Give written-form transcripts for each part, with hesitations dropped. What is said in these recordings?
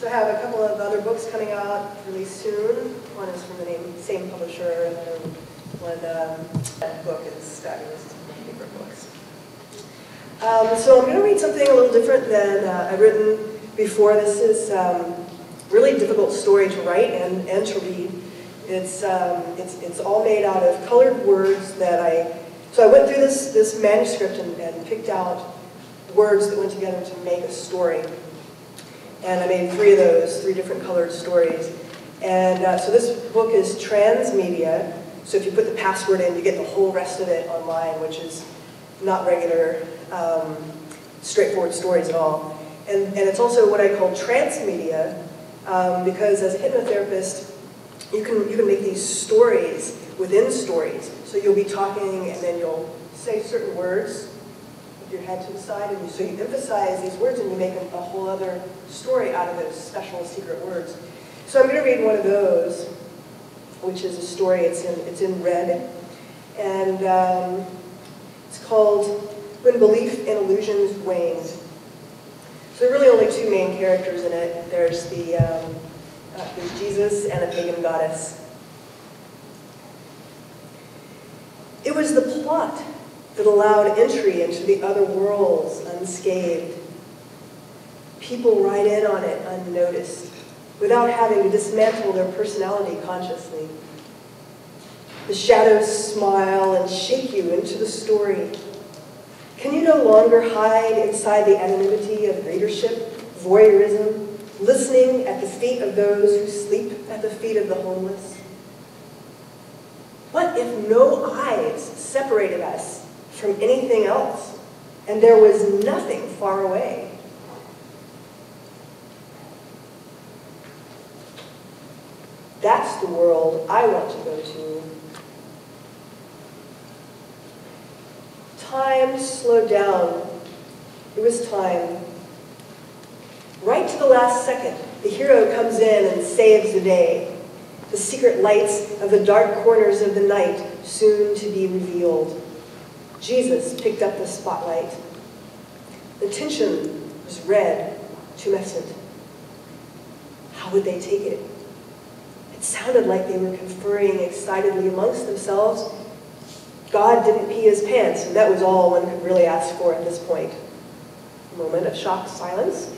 So I have a couple of other books coming out really soon. One is from the same publisher, and then that book is fabulous. It's one of my favorite books. So I'm going to read something a little different than I've written before. This is really difficult story to write and to read. It's all made out of colored words that So I went through this manuscript and picked out words that went together to make a story. And I made 3 of those, 3 different colored stories. And so this book is transmedia. So if you put the password in, you get the whole rest of it online, which is not regular, straightforward stories at all. And it's also what I call transmedia, because as a hypnotherapist, you can make these stories within stories. So you'll be talking, and then you'll say certain words with your head to the side, and so you emphasize these words, and you make a whole other story out of those special secret words. So I'm going to read one of those, which is a story. It's in red, and it's called "When Belief in Illusions Waned." So there are really only 2 main characters in it. There's there's Jesus and a pagan goddess. It was the plot that allowed entry into the other worlds unscathed. People ride in on it unnoticed, without having to dismantle their personality consciously. The shadows smile and shake you into the story. Can you no longer hide inside the anonymity of readership, voyeurism, listening at the feet of those who sleep at the feet of the homeless? What if no eyes separated us from anything else, and there was nothing far away? That's the world I want to go to. Time slowed down. It was time. Right to the last second, the hero comes in and saves the day. The secret lights of the dark corners of the night soon to be revealed. Jesus picked up the spotlight. The tension was red, tumescent. How would they take it? It sounded like they were conferring excitedly amongst themselves. God didn't pee his pants, and that was all one could really ask for at this point. A moment of shocked silence.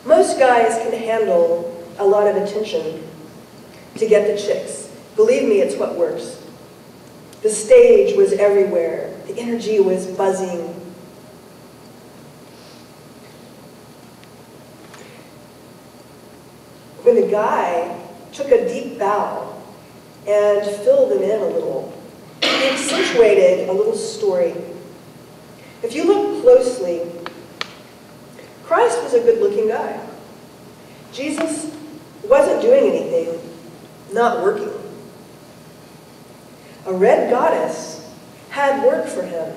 Most guys can handle a lot of attention to get the chicks. Believe me, it's what works. The stage was everywhere. The energy was buzzing. When the guy took a deep bow and filled them in a little, he accentuated a little story. If you look closely, Christ was a good-looking guy. Jesus wasn't doing anything, not working. A red goddess had work for him.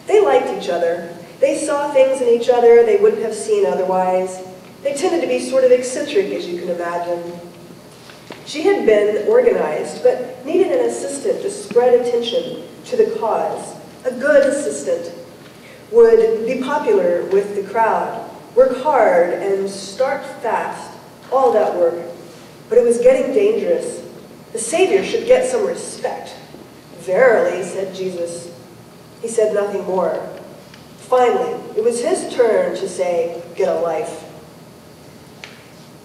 They liked each other. They saw things in each other they wouldn't have seen otherwise. They tended to be sort of eccentric, as you can imagine. She had been organized, but needed an assistant to spread attention to the cause. A good assistant would be popular with the crowd, work hard, and start fast, all that work. But it was getting dangerous. The Savior should get some respect. Verily, said Jesus. He said nothing more. Finally, it was his turn to say, get a life.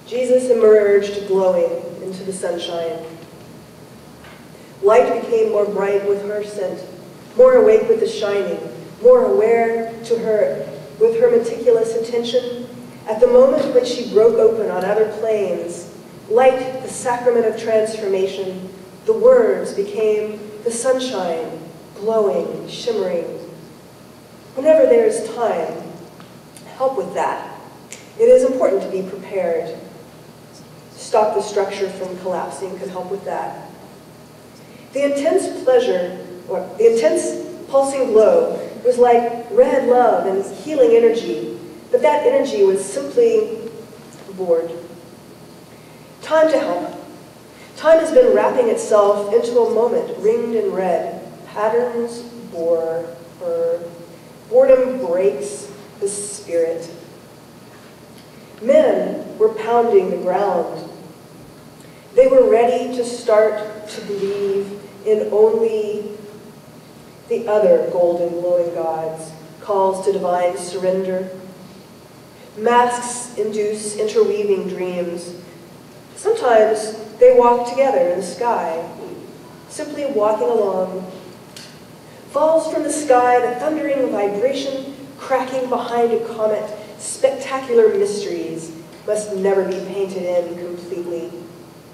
Jesus emerged glowing into the sunshine. Light became more bright with her scent, more awake with the shining, more aware to her with her meticulous attention. At the moment when she broke open on other planes, light, the sacrament of transformation, the words became the sunshine, glowing, shimmering. Whenever there is time, help with that. It is important to be prepared. Stop the structure from collapsing could help with that. The intense pleasure, or the intense pulsing glow, was like red love and healing energy, but that energy was simply bored. Time to help. Time has been wrapping itself into a moment ringed in red. Patterns bore her. Boredom breaks the spirit. Men were pounding the ground. They were ready to start to believe in only the other golden glowing gods, calls to divine surrender. Masks induce interweaving dreams. Sometimes they walk together in the sky, simply walking along. Falls from the sky the thundering vibration cracking behind a comet. Spectacular mysteries must never be painted in completely,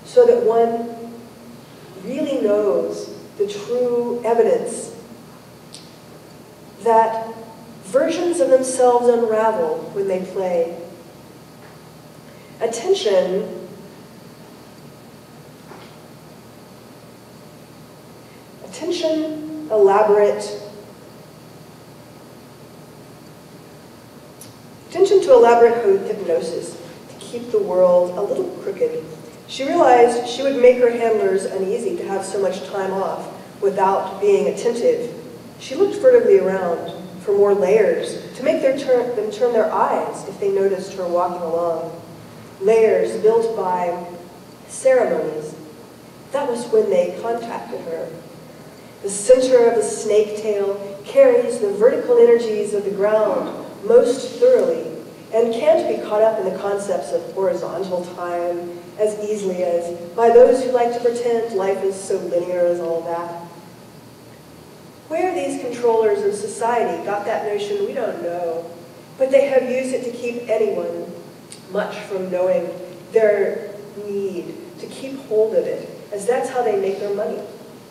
so that one really knows the true evidence that versions of themselves unravel when they play. Attention to elaborate hypnosis to keep the world a little crooked. She realized she would make her handlers uneasy to have so much time off without being attentive. She looked furtively around for more layers to make them turn their eyes if they noticed her walking along. Layers built by ceremonies. That was when they contacted her. The center of the snake tail carries the vertical energies of the ground most thoroughly and can't be caught up in the concepts of horizontal time as easily as by those who like to pretend life is so linear as all that. Where these controllers of society got that notion, we don't know, but they have used it to keep anyone much from knowing their need to keep hold of it, as that's how they make their money.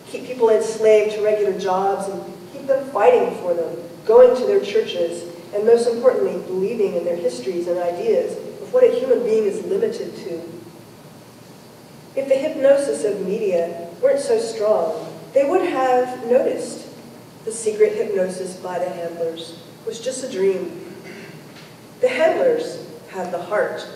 Keep people enslaved to regular jobs and keep them fighting for them, going to their churches, and most importantly, believing in their histories and ideas of what a human being is limited to. If the hypnosis of media weren't so strong, they would have noticed the secret hypnosis by the handlers was just a dream. The handlers have the heart.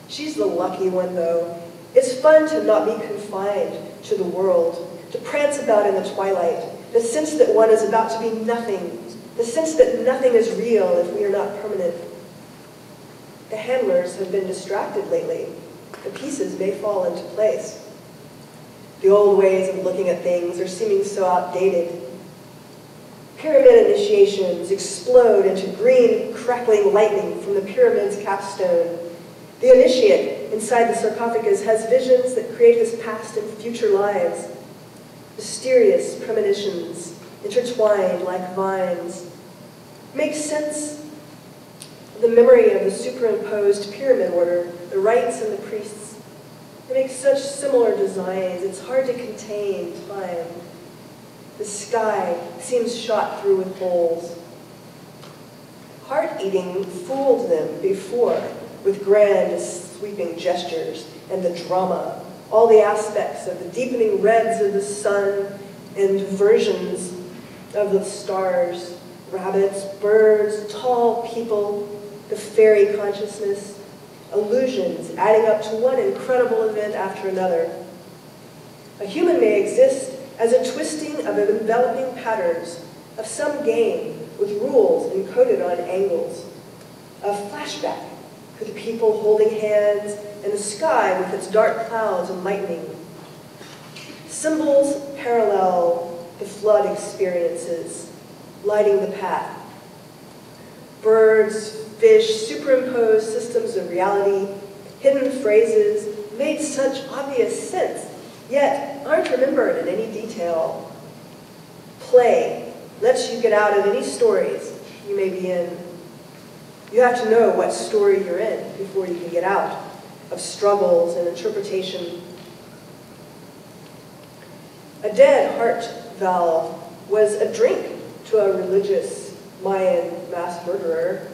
She's the lucky one, though. It's fun to not be confined to the world, to prance about in the twilight, the sense that one is about to be nothing, the sense that nothing is real if we are not permanent. The handlers have been distracted lately. The pieces may fall into place. The old ways of looking at things are seeming so outdated. Pyramid initiations explode into green, crackling lightning from the pyramid's capstone. The initiate inside the sarcophagus has visions that create his past and future lives. Mysterious premonitions, intertwined like vines. Makes sense of the memory of the superimposed pyramid order, the rites and the priests. They make such similar designs, it's hard to contain time. The sky seems shot through with holes. Heart-eating fooled them before with grand, sweeping gestures and the drama, all the aspects of the deepening reds of the sun and versions of the stars, rabbits, birds, tall people, the fairy consciousness, illusions adding up to one incredible event after another. A human may exist as a twisting of enveloping patterns of some game with rules encoded on angles. A flashback for the people holding hands and the sky with its dark clouds and lightning. Symbols parallel the flood experiences, lighting the path. Birds, fish, superimposed systems of reality, hidden phrases made such obvious sense, yet aren't remembered in any detail. Play lets you get out of any stories you may be in. You have to know what story you're in before you can get out of struggles and interpretation. A dead heart valve was a drink to a religious Mayan mass murderer,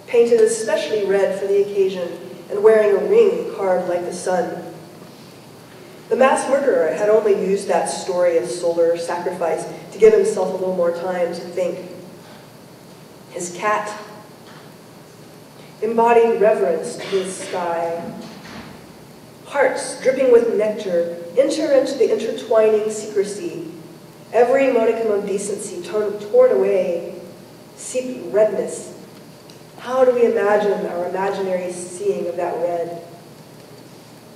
painted especially red for the occasion and wearing a ring carved like the sun. The mass murderer had only used that story of solar sacrifice to give himself a little more time to think. His cat embodied reverence to the sky. Hearts dripping with nectar enter into the intertwining secrecy. Every modicum of decency torn away, seep redness. How do we imagine our imaginary seeing of that red?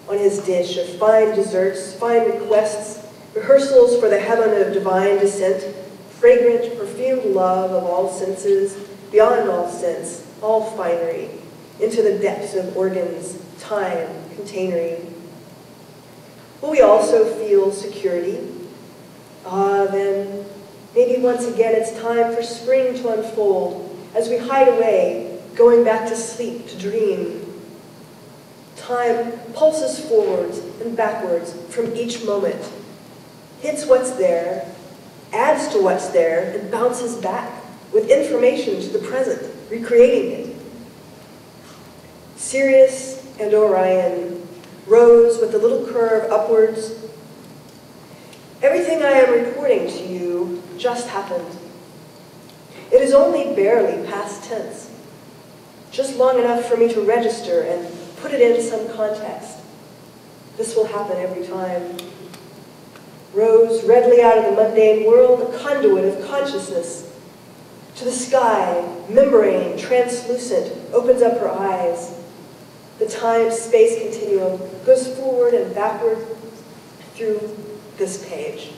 On his dish of fine desserts, fine requests, rehearsals for the heaven of divine descent, fragrant, perfumed love of all senses, beyond all sense, all finery, into the depths of organs, time, containery. Will we also feel security? Ah, then, maybe once again it's time for spring to unfold as we hide away, going back to sleep, to dream. Time pulses forwards and backwards from each moment, hits what's there, adds to what's there, and bounces back with information to the present, recreating it. Sirius and Orion rose with a little curve upwards. Everything I am reporting to you just happened. It is only barely past tense, just long enough for me to register and put it in some context. This will happen every time. Rose redly out of the mundane world, a conduit of consciousness. To the sky, membrane, translucent, opens up her eyes. The time-space continuum goes forward and backward through this page.